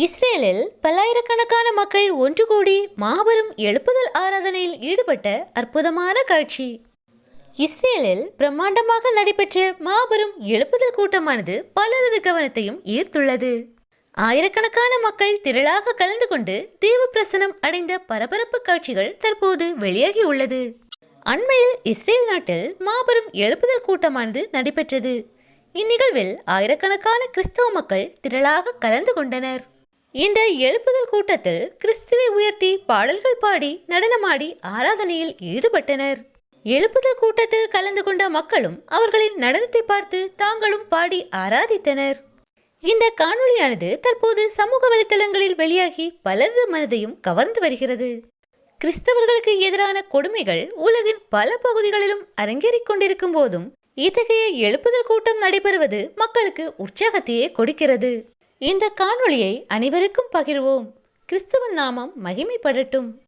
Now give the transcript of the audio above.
இஸ்ரேலில் பல்லாயிரக்கணக்கான மக்கள் ஒன்று கூடி மாபெரும் எழுப்புதல் ஆராதனையில் ஈடுபட்ட அற்புதமான காட்சி. இஸ்ரேலில் பிரம்மாண்டமாக நடைபெற்ற மாபெரும் எழுப்புதல் கூட்டமானது பலரது கவனத்தையும் ஈர்த்துள்ளது. ஆயிரக்கணக்கான மக்கள் திரளாக கலந்து கொண்டு தேவ பிரசனம் அடைந்த பரபரப்பு காட்சிகள் தற்போது வெளியாகியுள்ளது. அண்மையில் இஸ்ரேல் நாட்டில் மாபெரும் எழுப்புதல் கூட்டமானது நடைபெற்றது. இந்நிகழ்வில் ஆயிரக்கணக்கான கிறிஸ்தவ மக்கள் திரளாக கலந்து கொண்டனர். இந்த எழுப்புதல் கூட்டத்தில் கிறிஸ்துவை உயர்த்தி பாடல்கள் பாடி நடனமாடி ஆராதனையில் ஈடுபட்டனர். எழுப்புதல் கூட்டத்தில் கலந்து கொண்ட மக்களும் அவர்களின் நடனத்தை பார்த்து தாங்களும் பாடி ஆராதித்தனர். இந்த காணொளியானது தற்போது சமூக வலைதளங்களில் வெளியாகி பலரது மனதையும் கவர்ந்து வருகிறது. கிறிஸ்தவர்களுக்கு எதிரான கொடுமைகள் உலகின் பல பகுதிகளிலும் அரங்கேறிக் கொண்டிருக்கும் போதும் இத்தகைய எழுப்புதல் கூட்டம் நடைபெறுவது மக்களுக்கு உற்சாகத்தையே கொடுக்கிறது. இந்த காணொளியை அனைவருக்கும் பகிர்வோம். கிறிஸ்துவின் நாமம் மகிமைப்படட்டும்.